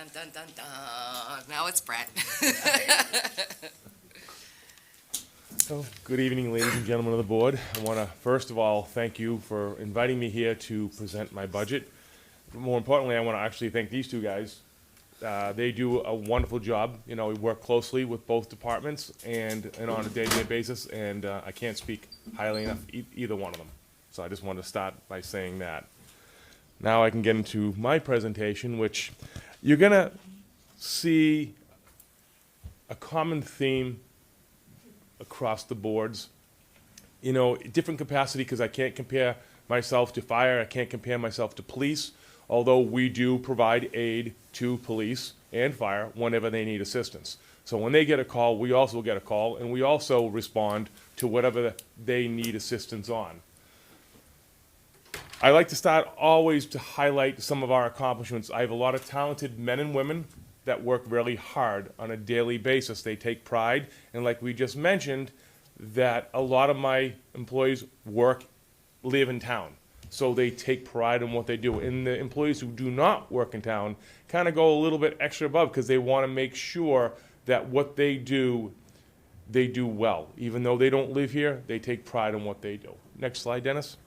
Dun, dun, dun, dun. Now it's Brett. So, good evening, ladies and gentlemen of the board. I want to, first of all, thank you for inviting me here to present my budget. More importantly, I want to actually thank these two guys. They do a wonderful job. You know, we work closely with both departments and on a day-to-day basis, and I can't speak highly enough either one of them. So I just wanted to start by saying that. Now I can get into my presentation, which you're going to see a common theme across the boards. You know, different capacity, because I can't compare myself to fire, I can't compare myself to police, although we do provide aid to police and fire whenever they need assistance. So when they get a call, we also get a call, and we also respond to whatever they need assistance on. I like to start always to highlight some of our accomplishments. I have a lot of talented men and women that work really hard on a daily basis. They take pride, and like we just mentioned, that a lot of my employees live in town. So they take pride in what they do. And the employees who do not work in town kind of go a little bit extra above because they want to make sure that what they do well. Even though they don't live here, they take pride in what they do. Next slide, Dennis.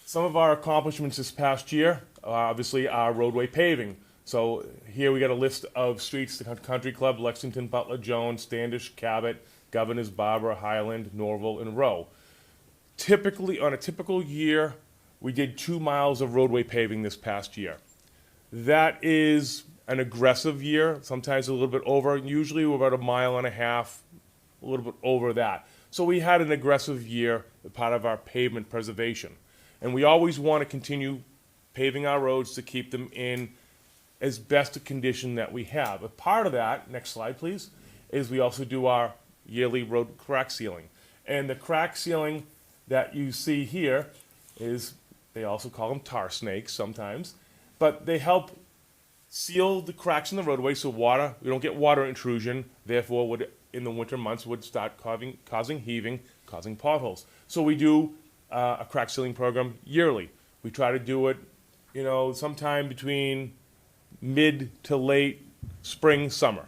Some of our accomplishments this past year, obviously, our roadway paving. So here we got a list of streets: the Country Club, Lexington, Butler, Jones, Standish, Cabot, Governors, Barbara, Highland, Norville, and Rowe. Typically, on a typical year, we did 2 miles of roadway paving this past year. That is an aggressive year, sometimes a little bit over. Usually we're about 1.5 miles, a little bit over that. So we had an aggressive year, part of our pavement preservation. And we always want to continue paving our roads to keep them in as best a condition that we have. A part of that, next slide please, is we also do our yearly road crack sealing. And the crack sealing that you see here is, they also call them tar snakes sometimes, but they help seal the cracks in the roadway so we don't get water intrusion, therefore in the winter months would start causing heaving, causing potholes. So we do a crack sealing program yearly. We try to do it, you know, sometime between mid to late spring, summer.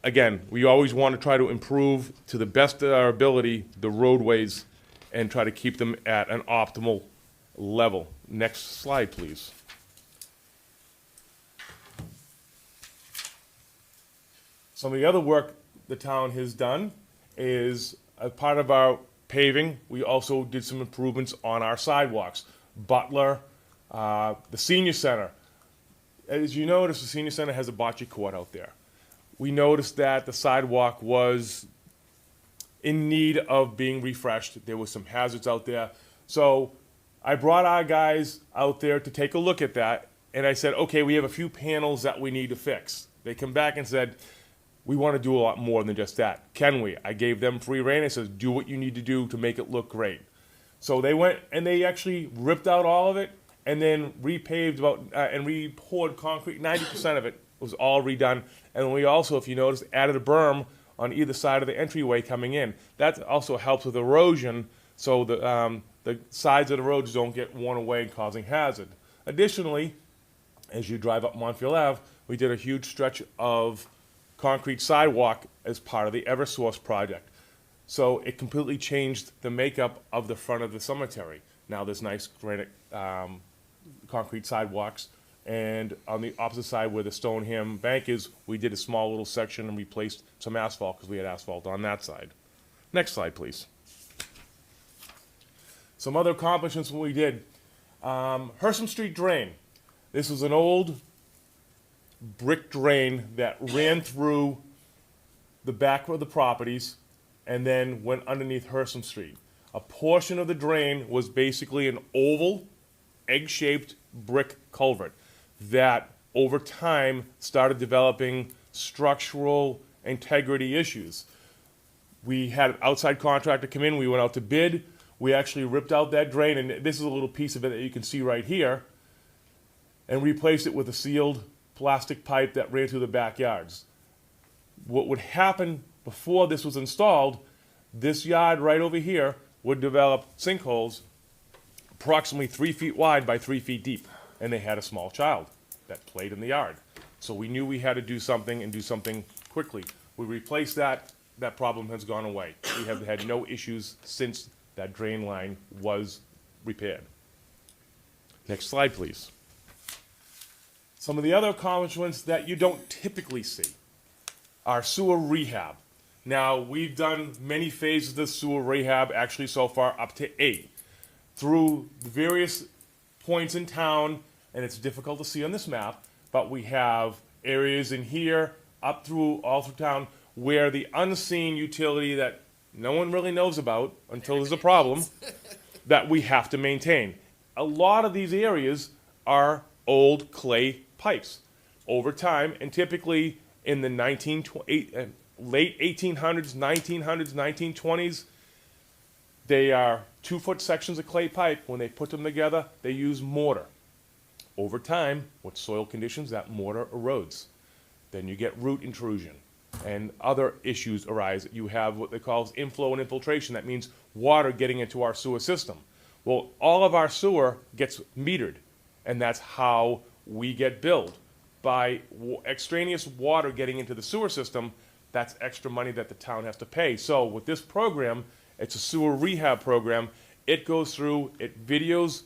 Again, we always want to try to improve to the best of our ability the roadways and try to keep them at an optimal level. Next slide, please. Some of the other work the town has done is, as part of our paving, we also did some improvements on our sidewalks. Butler, the senior center. As you notice, the senior center has a bocce court out there. We noticed that the sidewalk was in need of being refreshed. There were some hazards out there. So I brought our guys out there to take a look at that, and I said, okay, we have a few panels that we need to fix. They come back and said, we want to do a lot more than just that. Can we? I gave them free rein. I said, do what you need to do to make it look great. So they went and they actually ripped out all of it and then repaved and re-poured concrete. 90% of it was all redone. And we also, if you notice, added a berm on either side of the entryway coming in. That also helps with erosion, so the sides of the roads don't get worn away, causing hazard. Additionally, as you drive up Montfield Ave, we did a huge stretch of concrete sidewalk as part of the Eversource project. So it completely changed the makeup of the front of the cemetery. Now there's nice granite concrete sidewalks, and on the opposite side where the Stoneham bank is, we did a small little section and replaced some asphalt because we had asphalt on that side. Next slide, please. Some other accomplishments we did. Hersham Street drain. This was an old brick drain that ran through the back of the properties and then went underneath Hersham Street. A portion of the drain was basically an oval, egg-shaped brick culvert that over time started developing structural integrity issues. We had an outside contractor come in, we went out to bid, we actually ripped out that drain, and this is a little piece of it that you can see right here, and replaced it with a sealed plastic pipe that ran through the backyards. What would happen before this was installed, this yard right over here would develop sinkholes approximately 3 feet wide by 3 feet deep. and they had a small child that played in the yard. So we knew we had to do something and do something quickly. We replaced that. That problem has gone away. We have had no issues since that drain line was repaired. Next slide, please. Some of the other accomplishments that you don't typically see are sewer rehab. Now, we've done many phases of sewer rehab, actually so far up to 8, through the various points in town, and it's difficult to see on this map, but we have areas in here, up through, all through town, where the unseen utility that no one really knows about until there's a problem, that we have to maintain. A lot of these areas are old clay pipes. Over time, and typically in the late 1800s, 1900s, 1920s, they are 2-foot sections of clay pipe. When they put them together, they use mortar. Over time, with soil conditions, that mortar erodes. Then you get root intrusion and other issues arise. You have what they call inflow and infiltration. That means water getting into our sewer system. Well, all of our sewer gets metered, and that's how we get billed. By extraneous water getting into the sewer system, that's extra money that the town has to pay. So with this program, it's a sewer rehab program. It goes through, it videos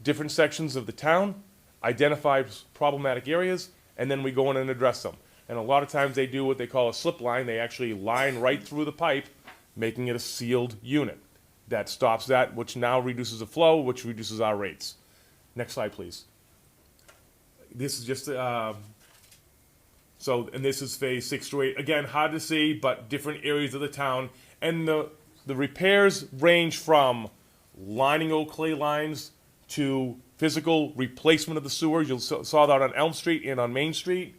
different sections of the town, identifies problematic areas, and then we go in and address them. And a lot of times they do what they call a slip line. They actually line right through the pipe, making it a sealed unit. That stops that, which now reduces the flow, which reduces our rates. Next slide, please. This is just, and this is phase 6 to 8. Again, hard to see, but different areas of the town. And the repairs range from lining old clay lines to physical replacement of the sewers. You saw that on Elm Street and on Main Street,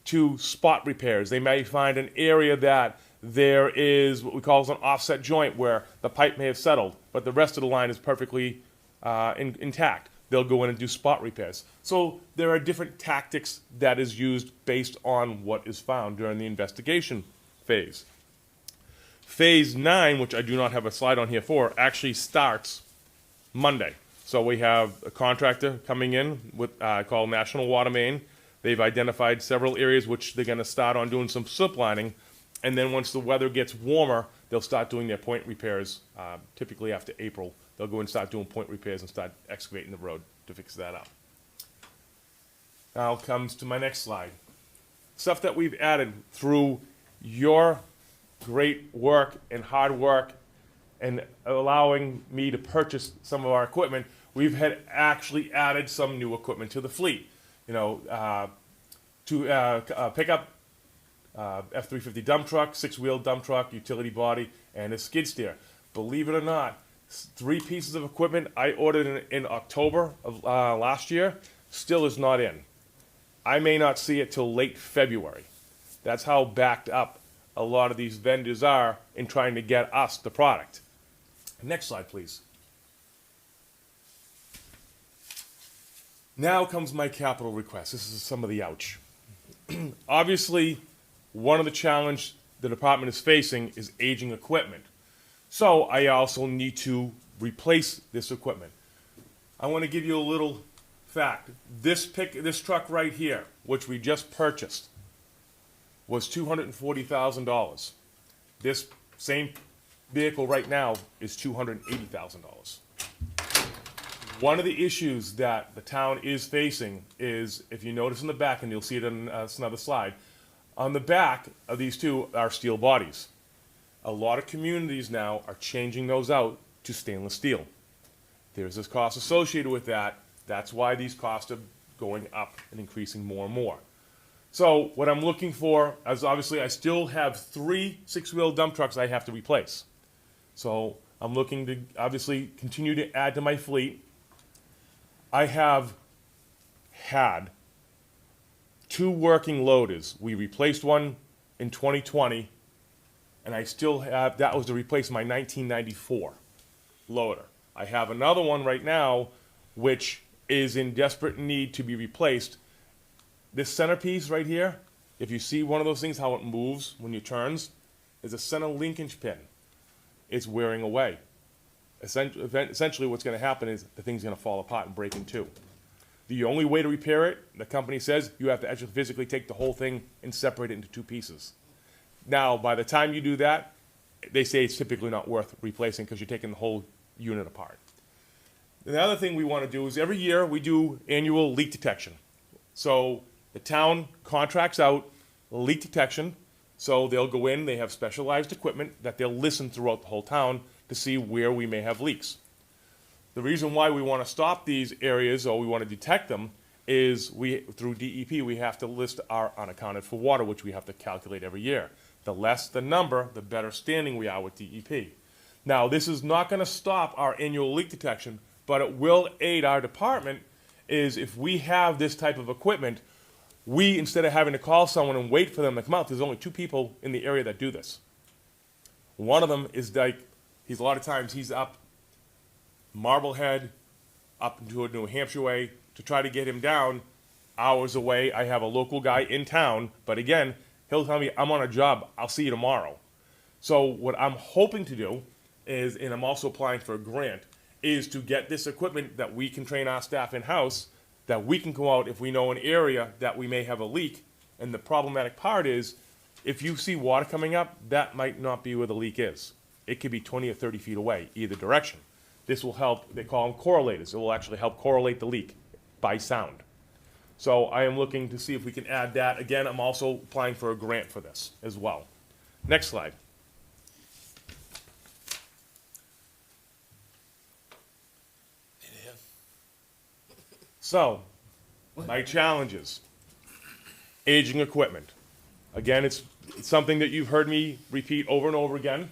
to spot repairs. They may find an area that there is what we call an offset joint where the pipe may have settled, but the rest of the line is perfectly intact. They'll go in and do spot repairs. So there are different tactics that is used based on what is found during the investigation phase. Phase 9, which I do not have a slide on here for, actually starts Monday. So we have a contractor coming in with called National Water Main. They've identified several areas which they're going to start on doing some slip lining, and then once the weather gets warmer, they'll start doing their point repairs. Typically after April, they'll go and start doing point repairs and start excavating the road to fix that up. Now comes to my next slide. Stuff that we've added through your great work and hard work and allowing me to purchase some of our equipment, we've had actually added some new equipment to the fleet. You know, to pick up F-350 dump truck, 6-wheel dump truck, utility body, and a skid steer. Believe it or not, 3 pieces of equipment I ordered in October of last year still is not in. I may not see it till late February. That's how backed up a lot of these vendors are in trying to get us the product. Next slide, please. Now comes my capital request. This is some of the ouch. Obviously, one of the challenges the department is facing is aging equipment. So I also need to replace this equipment. I want to give you a little fact. This truck right here, which we just purchased, was $240,000. This same vehicle right now is $280,000. One of the issues that the town is facing is, if you notice in the back, and you'll see it in another slide, on the back of these two are steel bodies. A lot of communities now are changing those out to stainless steel. There's this cost associated with that. That's why these costs are going up and increasing more and more. So what I'm looking for is, obviously I still have 3 6-wheel dump trucks I have to replace. So I'm looking to obviously continue to add to my fleet. I have had 2 working loaders. We replaced one in 2020, and I still have, that was to replace my 1994 loader. I have another one right now which is in desperate need to be replaced. This centerpiece right here, if you see one of those things, how it moves when it turns, is a center linkage pin. It's wearing away. Essentially what's going to happen is the thing's going to fall apart and break in two. The only way to repair it, the company says, you have to actually physically take the whole thing and separate it into two pieces. Now, by the time you do that, they say it's typically not worth replacing because you're taking the whole unit apart. The other thing we want to do is every year we do annual leak detection. So the town contracts out leak detection. So they'll go in, they have specialized equipment that they'll listen throughout the whole town to see where we may have leaks. The reason why we want to stop these areas or we want to detect them is through DEP, we have to list our unaccounted for water, which we have to calculate every year. The less the number, the better standing we are with DEP. Now, this is not going to stop our annual leak detection, but it will aid our department is if we have this type of equipment, we, instead of having to call someone and wait for them to come out, there's only 2 people in the area that do this. One of them is like, a lot of times he's up Marblehead, up into New Hampshire way, to try to get him down hours away. I have a local guy in town, but again, he'll tell me, I'm on a job, I'll see you tomorrow. So what I'm hoping to do is, and I'm also applying for a grant, is to get this equipment that we can train our staff in-house, that we can go out if we know an area that we may have a leak. And the problematic part is, if you see water coming up, that might not be where the leak is. It could be 20 or 30 feet away, either direction. This will help, they call them correlators. It will actually help correlate the leak by sound. So I am looking to see if we can add that. Again, I'm also applying for a grant for this as well. Next slide. So, my challenges. Aging equipment. Again, it's something that you've heard me repeat over and over again.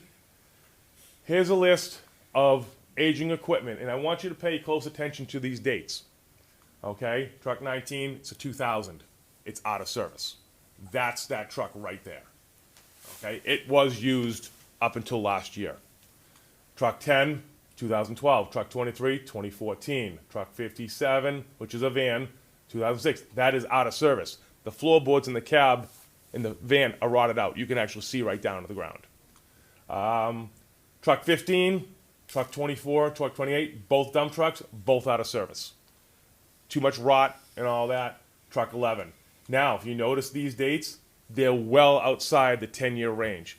Here's a list of aging equipment, and I want you to pay close attention to these dates. Okay, truck 19, it's a 2000. It's out of service. That's that truck right there. Okay, it was used up until last year. Truck 10, 2012. Truck 23, 2014. Truck 57, which is a van, 2006. That is out of service. The floorboards in the cab in the van are rotted out. You can actually see right down to the ground. Truck 15, truck 24, truck 28, both dump trucks, both out of service. Too much rot and all that. Truck 11. Now, if you notice these dates, they're well outside the 10-year range.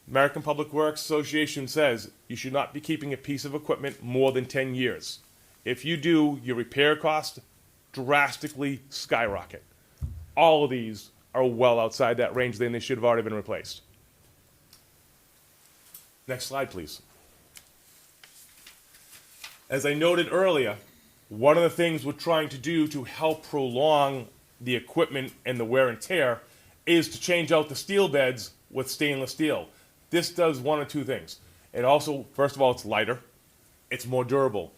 American Public Works Association says you should not be keeping a piece of equipment more than 10 years. If you do, your repair costs drastically skyrocket. All of these are well outside that range, then they should have already been replaced. Next slide, please. As I noted earlier, one of the things we're trying to do to help prolong the equipment and the wear and tear is to change out the steel beds with stainless steel. This does one of two things. It also, first of all, it's lighter. It's more durable.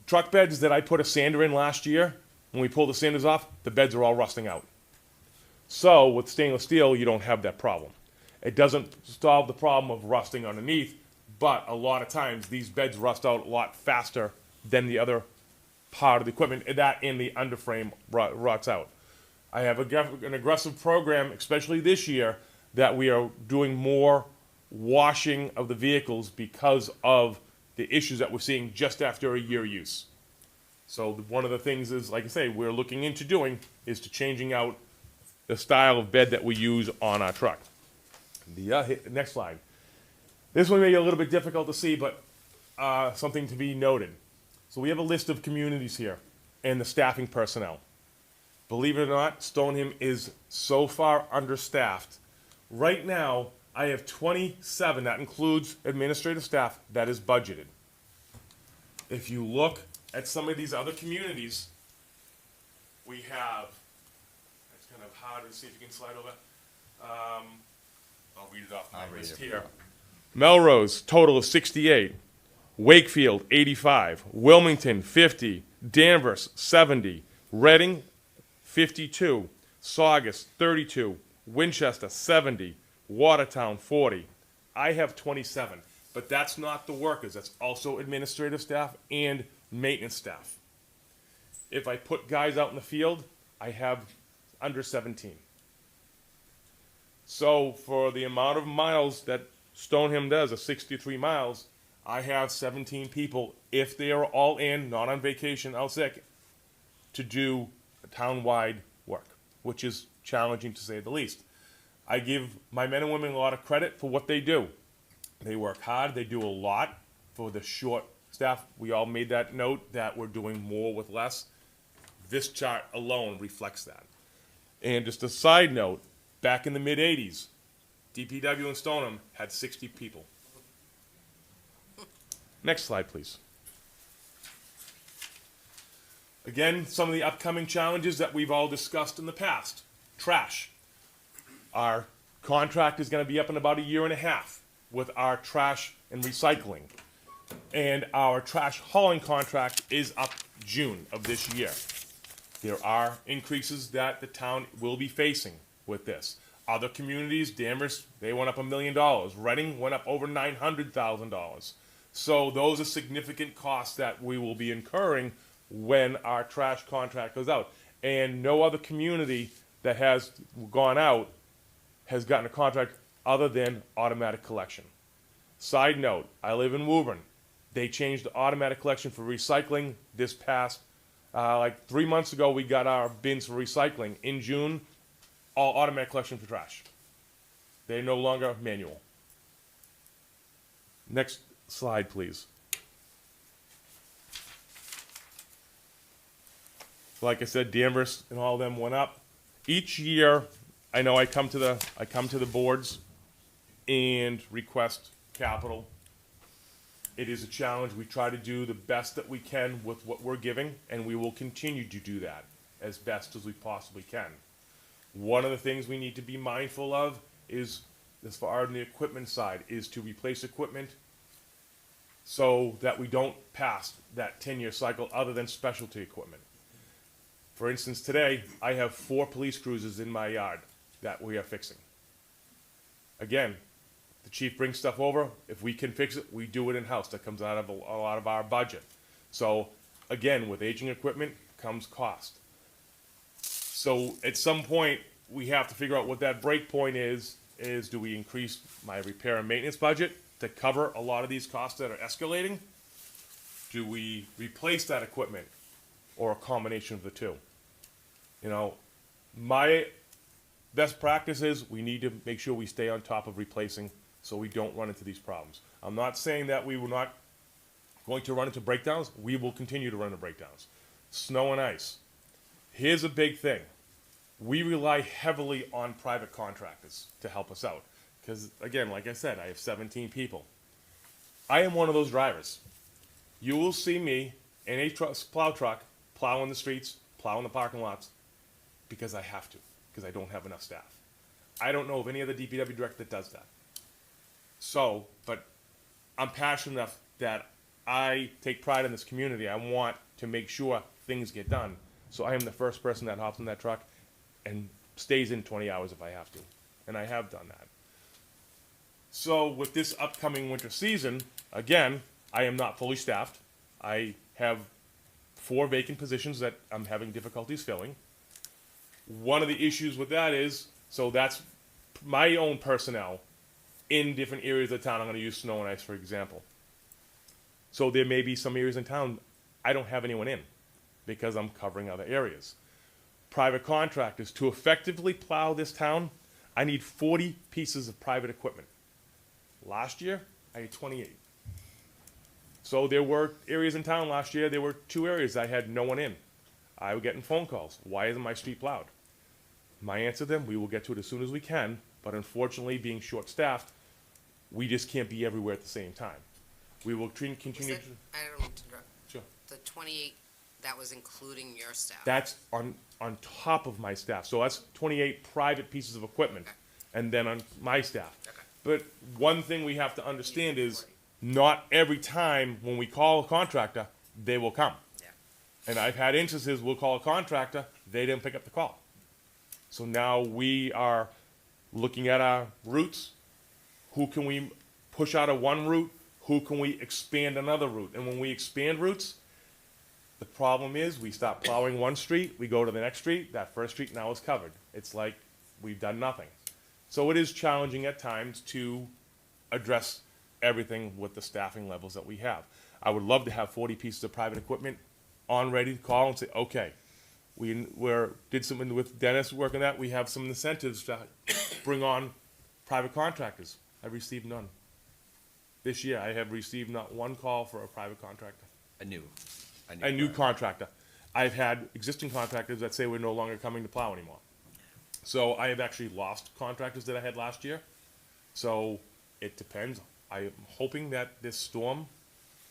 Truck beds that I put a sander in last year, when we pull the sanders off, the beds are all rusting out. So with stainless steel, you don't have that problem. It doesn't solve the problem of rusting underneath, but a lot of times these beds rust out a lot faster than the other part of the equipment, that and the underframe rots out. I have an aggressive program, especially this year, that we are doing more washing of the vehicles because of the issues that we're seeing just after a year use. So one of the things is, like I say, we're looking into doing is to changing out the style of bed that we use on our truck. The next slide. This one may be a little bit difficult to see, but something to be noted. So we have a list of communities here and the staffing personnel. Believe it or not, Stoneham is so far understaffed. Right now, I have 27, that includes administrative staff, that is budgeted. If you look at some of these other communities, we have, it's kind of hard to see if you can slide over. I'll read it off my list here. Melrose, total of 68. Wakefield, 85. Wilmington, 50. Danvers, 70. Reading, 52. Saugus, 32. Winchester, 70. Watertown, 40. I have 27, but that's not the workers. That's also administrative staff and maintenance staff. If I put guys out in the field, I have under 17. So for the amount of miles that Stoneham does, 63 miles, I have 17 people, if they are all in, not on vacation, out sick, to do town-wide work, which is challenging to say the least. I give my men and women a lot of credit for what they do. They work hard, they do a lot for the short staff. We all made that note that we're doing more with less. This chart alone reflects that. And just a side note, back in the mid-'80s, DPW in Stoneham had 60 people. Next slide, please. Again, some of the upcoming challenges that we've all discussed in the past. Trash. Our contract is going to be up in about a year and a half with our trash and recycling. And our trash hauling contract is up June of this year. There are increases that the town will be facing with this. Other communities, Danvers, they went up $1 million. Reading went up over $900,000. So those are significant costs that we will be incurring when our trash contract goes out. And no other community that has gone out has gotten a contract other than automatic collection. Side note, I live in Woburn. They changed the automatic collection for recycling this past, like 3 months ago, we got our bins for recycling. In June, all automatic collection for trash. They're no longer manual. Next slide, please. Like I said, Danvers and all of them went up. Each year, I know I come to the boards and request capital. It is a challenge. We try to do the best that we can with what we're giving, and we will continue to do that as best as we possibly can. One of the things we need to be mindful of is, as far as the equipment side, is to replace equipment so that we don't pass that 10-year cycle other than specialty equipment. For instance, today, I have 4 police cruisers in my yard that we are fixing. Again, the chief brings stuff over. If we can fix it, we do it in-house. That comes out of a lot of our budget. So, again, with aging equipment comes cost. So, at some point, we have to figure out what that break point is do we increase my repair and maintenance budget to cover a lot of these costs that are escalating? Do we replace that equipment, or a combination of the two? You know, my best practice is we need to make sure we stay on top of replacing so we don't run into these problems. I'm not saying that we were not going to run into breakdowns. We will continue to run into breakdowns. Snow and ice. Here's a big thing. We rely heavily on private contractors to help us out. Because, again, like I said, I have 17 people. I am one of those drivers. You will see me in a plow truck plowing the streets, plowing the parking lots, because I have to, because I don't have enough staff. I don't know of any other DPW director that does that. So, but I'm passionate enough that I take pride in this community. I want to make sure things get done. So I am the first person that hops in that truck and stays in 20 hours if I have to. And I have done that. So with this upcoming winter season, again, I am not fully staffed. I have 4 vacant positions that I'm having difficulties filling. One of the issues with that is, so that's my own personnel in different areas of town. I'm going to use snow and ice, for example. So there may be some areas in town I don't have anyone in because I'm covering other areas. Private contractors, to effectively plow this town, I need 40 pieces of private equipment. Last year, I had 28. So there were areas in town last year, there were 2 areas I had no one in. I was getting phone calls. Why isn't my street plowed? My answer to them, we will get to it as soon as we can, but unfortunately, being short-staffed, we just can't be everywhere at the same time. We will continue to... I don't mean to interrupt. Sure. The 28, that was including your staff? That's on top of my staff. So that's 28 private pieces of equipment, Okay. and then on my staff. Okay. But one thing we have to understand is not every time when we call a contractor, they will come. Yeah. And I've had instances, we'll call a contractor, they didn't pick up the call. So now we are looking at our routes. Who can we push out of one route? Who can we expand another route? And when we expand routes, the problem is we stop plowing one street, we go to the next street, that first street now is covered. It's like we've done nothing. So it is challenging at times to address everything with the staffing levels that we have. I would love to have 40 pieces of private equipment on ready to call and say, okay, did something with Dennis working that. We have some incentives to bring on private contractors. I've received none. This year, I have received not one call for a private contractor. A new Contractor. I've had existing contractors that say we're no longer coming to plow anymore. So I have actually lost contractors that I had last year. So it depends. I am hoping that this storm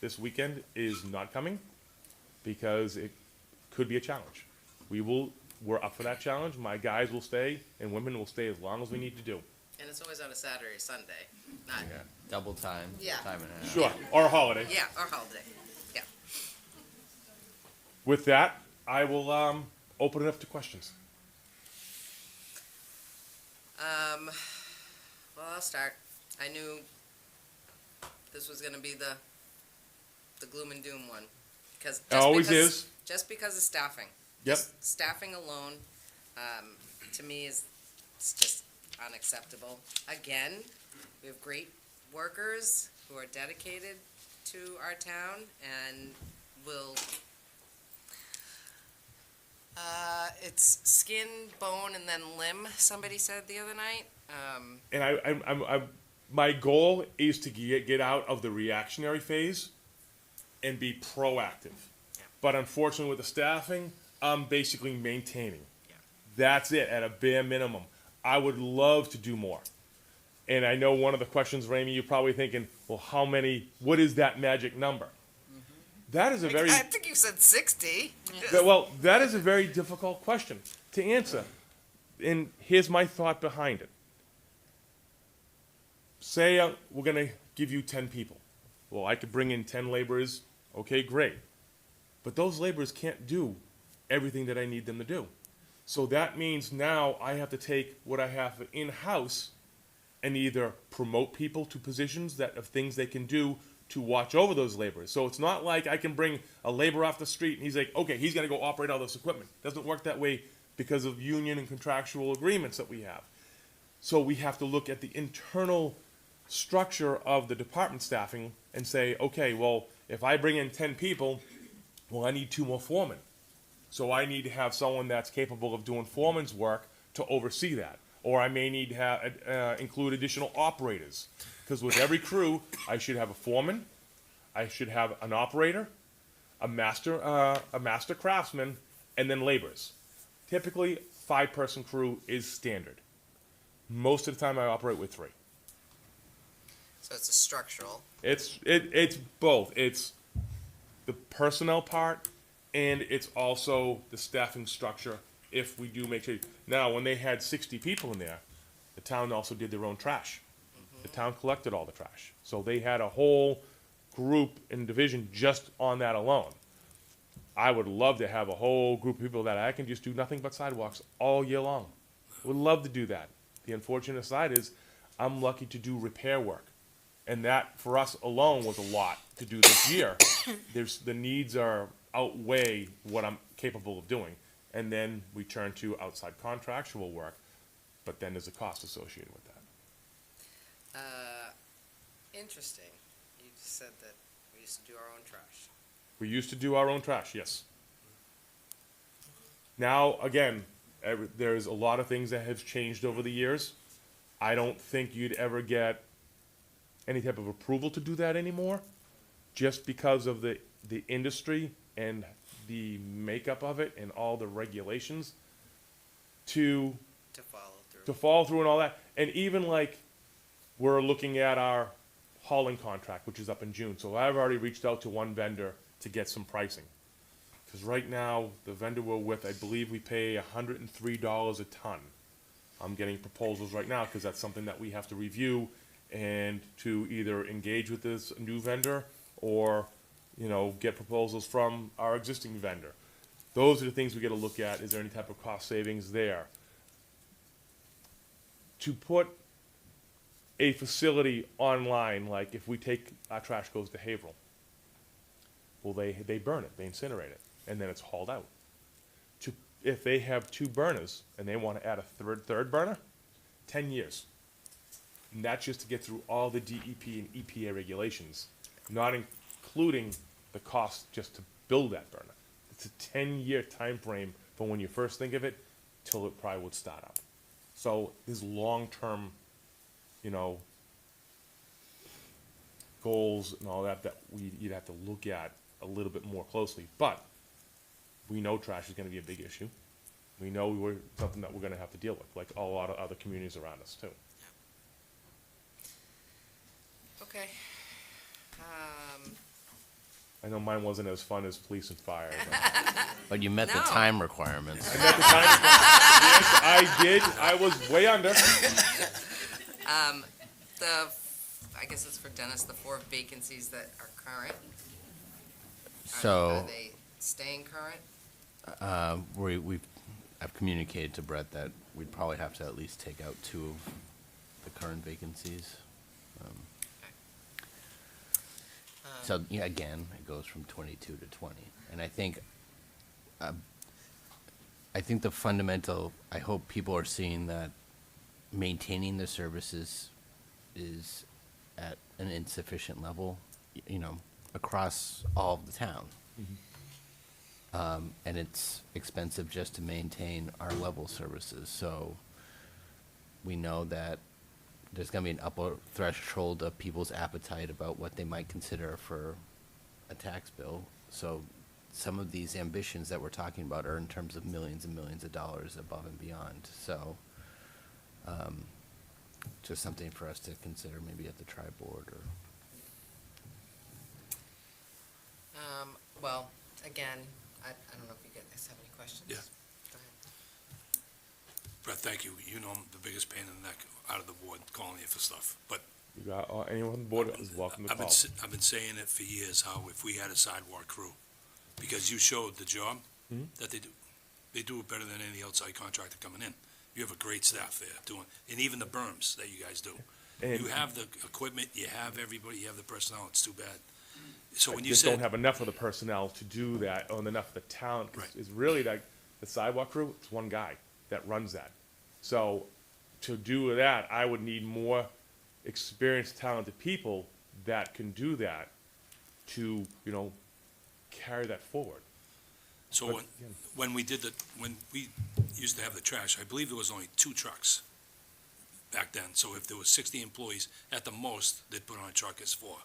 this weekend is not coming because it could be a challenge. We're up for that challenge. My guys will stay and women will stay as long as we need to do. And it's always on a Saturday, or Sunday, not, Yeah, double time. Yeah. Time and a half. Sure, or a holiday. yeah, or holiday, yeah. With that, I will open it up to questions. Well, I'll start. I knew this was gonna be the gloom and doom one, because. It always is. Just because of staffing. Yep. Just staffing alone, to me it's just unacceptable. Again, we have great workers who are dedicated to our town and will, it's skin, bone, and then limb, somebody said the other night. And I'm my goal is to get out of the reactionary phase and be proactive. Yeah. But unfortunately, with the staffing, I'm basically maintaining. Yeah. That's it at a bare minimum. I would love to do more. And I know one of the questions, Ramey, you're probably thinking, well, what is that magic number? That is a very, I think you said 60. well, that is a very difficult question to answer. And here's my thought behind it. Say we're going to give you 10 people. Well, I could bring in 10 laborers. Okay, great. But those laborers can't do everything that I need them to do. So that means now I have to take what I have in-house and either promote people to positions of things they can do to watch over those laborers. So it's not like I can bring a laborer off the street and he's like, okay, he's gonna go operate all this equipment. Doesn't work that way because of union and contractual agreements that we have. So we have to look at the internal structure of the department staffing and say, okay, well, if I bring in 10 people, well, I need 2 more foremen. So I need to have someone that's capable of doing foreman's work to oversee that. Or I may need to have, include additional operators. Because with every crew, I should have a foreman, I should have an operator, a master craftsman, and then laborers. Typically, 5-person crew is standard. Most of the time, I operate with 3. So it's a structural. It's both. It's the personnel part, and it's also the staffing structure. If we do make sure. Now, when they had 60 people in there, the town also did their own trash. The town collected all the trash, so they had a whole group and division just on that alone. I would love to have a whole group of people that I can just do nothing but sidewalks all year long. Would love to do that. The unfortunate side is I'm lucky to do repair work. And that, for us alone, was a lot to do this year. The needs outweigh what I'm capable of doing. And then we turn to outside contractual work, but then there's a cost associated with that. Interesting. You just said that we used to do our own trash. We used to do our own trash, yes. Now, again, there's a lot of things that have changed over the years. I don't think you'd ever get any type of approval to do that anymore, just because of the industry and the makeup of it and all the regulations to follow through and all that. And even like we're looking at our hauling contract, which is up in June. So I've already reached out to one vendor to get some pricing. Because right now, the vendor we're with, I believe we pay $103 a ton. I'm getting proposals right now because that's something that we have to review and to either engage with this new vendor or, get proposals from our existing vendor. Those are the things we got to look at. Is there any type of cost savings there? To put a facility online, like if we take our trash goes to Haverhill, well, they burn it, they incinerate it, and then it's hauled out. If they have 2 burners and they want to add a third burner, 10 years. And that's just to get through all the DEP and EPA regulations, not including the cost just to build that burner. It's a 10-year time frame from when you first think of it till it probably would start up. So there's long-term, you know, goals and all that you'd have to look at a little bit more closely. But we know trash is going to be a big issue. We know we're something that we're going to have to deal with, like a lot of other communities around us too. Okay. I know mine wasn't as fun as police and fire. But you met the No. time requirements. At the time, yes, I did. I was way under. I guess it's for Dennis, the 4 vacancies that are current. Are So, they staying current? I've communicated to Brett that we'd probably have to at least take out 2 of the current vacancies. So, yeah, again, it goes from 22 to 20. And I think the fundamental, I hope people are seeing that maintaining the services is at an insufficient level, you know, across all of the town. And it's expensive just to maintain our level services. So we know that there's going to be an upper threshold of people's appetite about what they might consider for a tax bill. So some of these ambitions that we're talking about are in terms of millions and millions of dollars above and beyond. So just something for us to consider maybe at the tri-board or. Well, again, I don't know if you guys have any questions. Yeah. Go ahead. Brett, thank you. You know I'm the biggest pain in the neck out of the board calling you for stuff. But You got anyone on the board is welcome to call. I've been saying it for years, how if we had a sidewalk crew, because you showed the job that they do. They do it better than any outside contractor coming in. You have a great staff there doing, and even the berms that you guys do. And You have the equipment, you have everybody, you have the personnel. It's too bad. So when you just said, don't have enough of the personnel to do that, or enough of the talent. 'Cause Right. it's really like the sidewalk crew. It's one guy that runs that. So to do that, I would need more experienced, talented people that can do that to, you know, carry that forward. so But, yeah. when we used to have the trash, I believe there was only 2 trucks back then. So if there was 60 employees, at the most, they'd put on a truck as 4,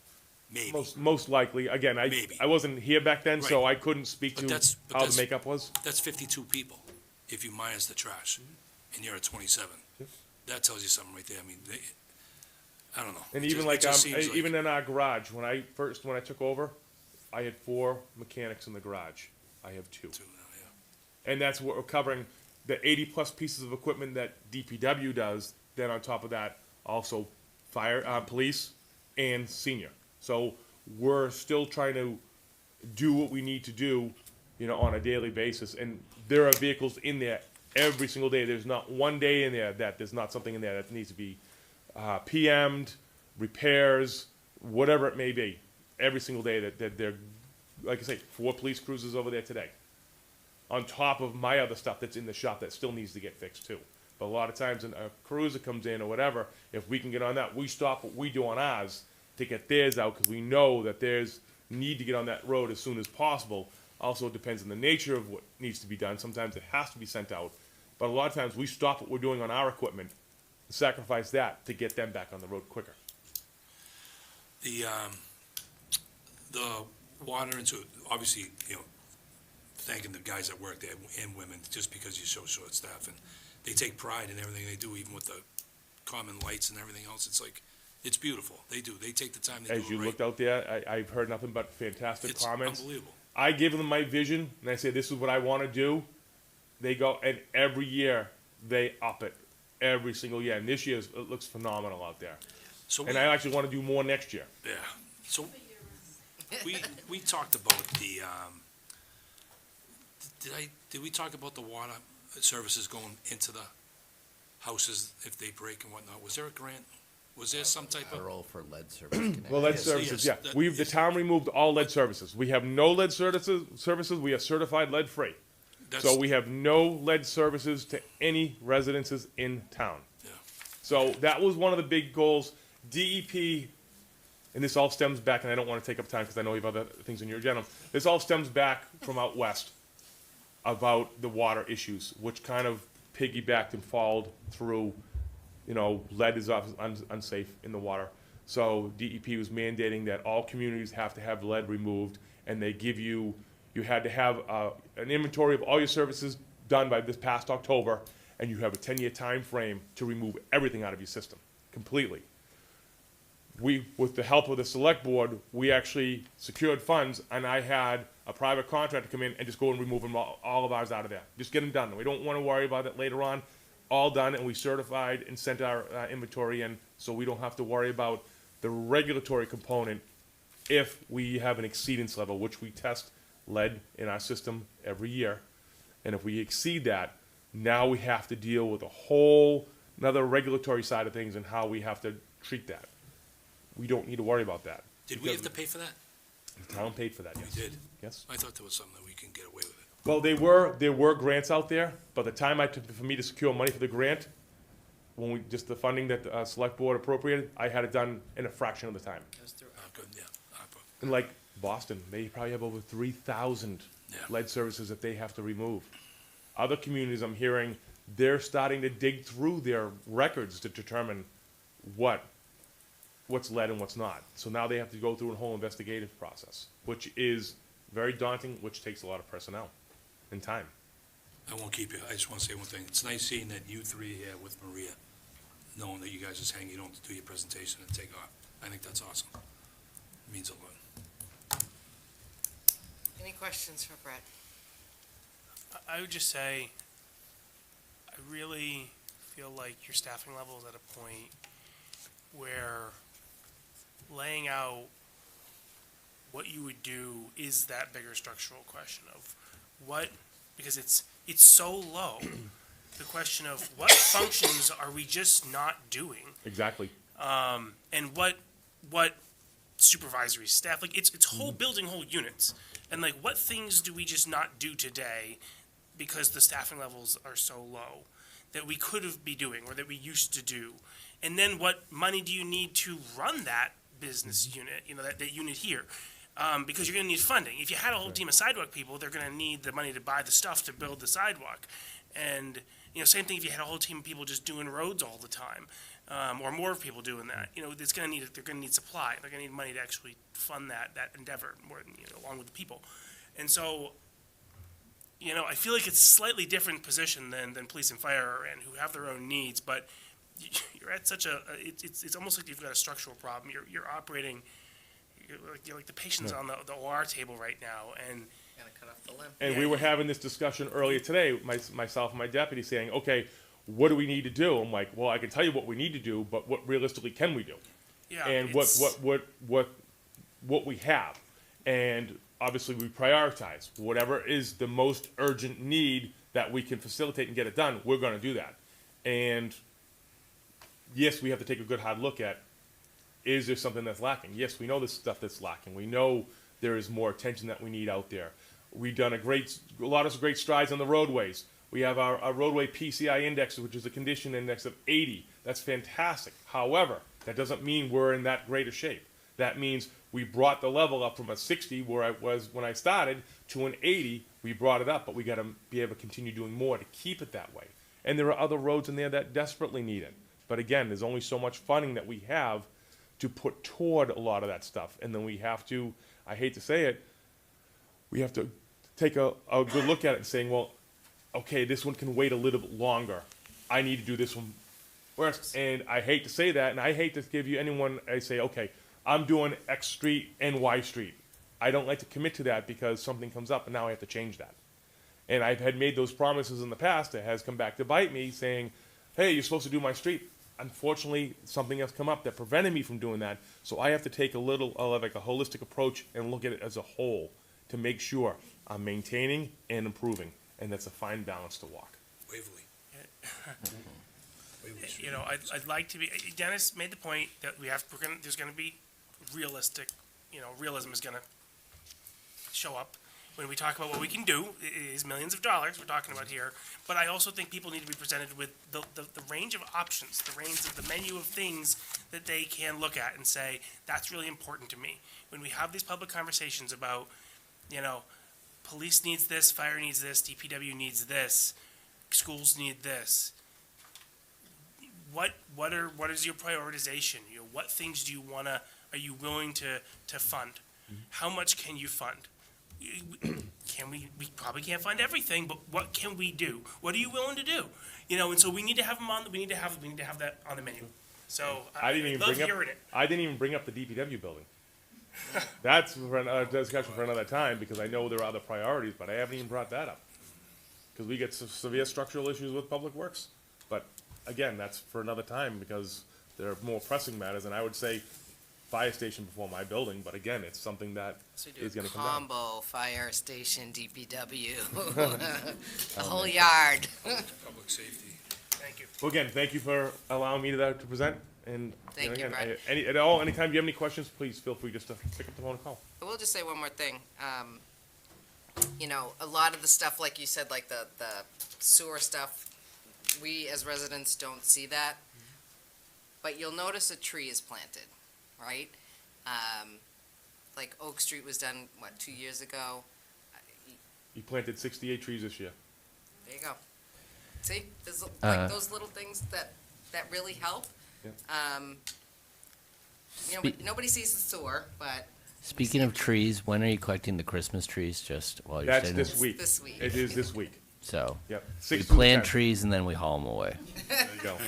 maybe. Most likely, again, Maybe. I wasn't here back then, so Right. I couldn't speak But to that's- but how the that's- makeup was. That's 52 people, if you minus the trash, and you're at 27. Yep. That tells you something right there. I mean, I don't know. And It even just- like, it just seems like- even in our garage, when I took over, I had 4 mechanics in the garage. I have 2. Two now, yeah. And that's what we're covering, the 80-plus pieces of equipment that DPW does, then on top of that, also fire, police, and senior. So we're still trying to do what we need to do, you know, on a daily basis, and there are vehicles in there every single day. There's not one day in there that there's not something in there that needs to be PM'd, repairs, whatever it may be. Every single day that they're, like I say, 4 police cruisers over there today. On top of my other stuff that's in the shop that still needs to get fixed too. But a lot of times when a cruiser comes in or whatever, if we can get on that, we stop what we do on ours to get theirs out because we know that there's need to get on that road as soon as possible. Also, it depends on the nature of what needs to be done. Sometimes it has to be sent out. But a lot of times we stop what we're doing on our equipment, sacrifice that to get them back on the road quicker. The water and so, obviously, you know, thanking the guys that work there and women, just because you're so short staffed, and they take pride in everything they do, even with the common lights and everything else. It's like, it's beautiful. They do. They take the time. They As do you it right. looked out there, I've heard nothing but fantastic It's comments. unbelievable. I give them my vision, and I say, this is what I want to do. They go, and every year, they up it. Every single year. And this year, it looks phenomenal out there. So And I actually want to do more next year. yeah. So we talked about the, did we talk about the water services going into the houses if they break and whatnot? Was there a grant? Was there some type A of? role for lead service connection. Well, lead Yes, services, yes, yeah. that- The town removed all lead services. We have no lead services. We are certified lead free. So we have no lead services to any residences in town. Yeah. So that was one of the big goals. DEP, and this all stems back, and I don't want to take up time because I know you have other things on your agenda. This all stems back from out west. about the water issues, which kind of piggybacked and followed through, lead is unsafe in the water. So DEP was mandating that all communities have to have lead removed, and they give you had to have an inventory of all your services done by this past October, and you have a 10-year time frame to remove everything out of your system, completely. We, with the help of the select board, we actually secured funds, and I had a private contractor come in and just go and remove them all of ours out of there. Just get them done. We don't want to worry about it later on. All done, and we certified and sent our inventory in, so we don't have to worry about the regulatory component if we have an exceedance level, which we test lead in our system every year. And if we exceed that, now we have to deal with a whole another regulatory side of things and how we have to treat that. We don't need to worry about that. Did we have to pay for that? The town paid for that, yes. We did? Yes. I thought there was something that we can get away with it. Well, there were grants out there, but the time I took for me to secure money for the grant, just the funding that the select board appropriated, I had it done in a fraction of the time. It was through Good, yeah. And like Boston, they probably have over 3,000 Yeah. lead services that they have to remove. Other communities, I'm hearing, they're starting to dig through their records to determine what's lead and what's not. So now they have to go through a whole investigative process, which is very daunting, which takes a lot of personnel and time. I won't keep you. I just want to say one thing. It's nice seeing that you three here with Maria, knowing that you guys just hang, you don't have to do your presentation and take off. I think that's awesome. It means a lot. Any questions for Brett? I would just say, I really feel like your staffing level is at a point where laying out what you would do is that bigger structural question of what, because it's so low. The question of what functions are we just not doing? Exactly. And what supervisory staff, like it's whole building whole units, and like what things do we just not do today because the staffing levels are so low that we could have be doing or that we used to do, and then what money do you need to run that business unit, that unit here, because you're going to need funding. If you had a whole team of sidewalk people, they're going to need the money to buy the stuff to build the sidewalk, and same thing if you had a whole team of people just doing roads all the time. Or more people doing that, they're going to need supply. They're going to need money to actually fund that endeavor more, along with the people. And so, I feel like it's a slightly different position than police and fire, and who have their own needs. But you're at such it's almost like you've got a structural problem. You're operating, you're like the patient's on the OR table right now, and Gotta cut off the limb. And we were having this discussion earlier today, myself and my deputy saying, okay, what do we need to do? I'm like, well, I can tell you what we need to do, but what realistically can we do? yeah, And it's- what we have. And obviously we prioritize. Whatever is the most urgent need that we can facilitate and get it done, we're gonna do that. And yes, we have to take a good hard look at, is there something that's lacking? Yes, we know there's stuff that's lacking. We know there is more attention that we need out there. We've done a lot of great strides on the roadways. We have our roadway PCI index, which is a condition index of 80. That's fantastic. However, that doesn't mean we're in that greater shape. That means we brought the level up from a 60, where I was when I started, to an 80. We brought it up, but we got to be able to continue doing more to keep it that way. And there are other roads in there that desperately need it. But again, there's only so much funding that we have to put toward a lot of that stuff. And then we have to, I hate to say it, we have to take a good look at it and saying, well, okay, this one can wait a little bit longer. I need to do this one first. And I hate to say that, and I hate to give you anyone, I say, okay, I'm doing X street and Y street. I don't like to commit to that because something comes up and now I have to change that. And I've had made those promises in the past. It has come back to bite me saying, hey, you're supposed to do my street. Unfortunately, something has come up that prevented me from doing that. So I have to take a like a holistic approach and look at it as a whole to make sure I'm maintaining and improving. And that's a fine balance to walk. Waverly. I'd like to be. Dennis made the point that there's going to be realistic. Realism is going to show up when we talk about what we can do. It is millions of dollars we're talking about here. But I also think people need to be presented with the range of options, the range of the menu of things that they can look at and say, that's really important to me. When we have these public conversations about, police needs this, fire needs this, DPW needs this, schools need this. What is your prioritization? You know, what things do you are you willing to fund? How much can you fund? We probably can't fund everything, but what can we do? What are you willing to do? You know, and so we need to have them on, we need to have that on the menu. So I didn't even love bring up. hearing it. I didn't even bring up the DPW building. That's for another discussion for another time, because I know there are other priorities, but I haven't even brought that up. Because we get severe structural issues with Public Works. But again, that's for another time, because there are more pressing matters, and I would say fire station before my building, but again, it's something that So we is do gonna come down. combo, fire station, DPW, the whole yard. Public safety. Thank you. Well, again, thank you for allowing me to present, and Thank you, again, Brett. anytime you have any questions, please feel free just to pick up the phone and call. I will just say one more thing. You know, a lot of the stuff, like you said, like the sewer stuff, we as residents don't see that. But you'll notice a tree is planted, right? Like Oak Street was done, what, 2 years ago? You planted 68 trees this year. There you go. See, there's like those little things that really help. Yep. You know, nobody sees the sewer, but Speaking of trees, when are you collecting the Christmas trees? Just while you're That's sitting this week. this week. It is this week. So Yep. we 6 to plant 10. trees and then we haul them away. There you go.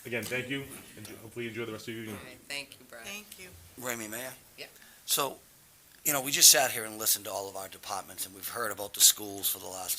Again, thank you, and hopefully you enjoy the rest of your evening. Okay, thank you, Brad. Thank you. Remy, Mayor? Yeah. So, we just sat here and listened to all of our departments, and we've heard about the schools for the last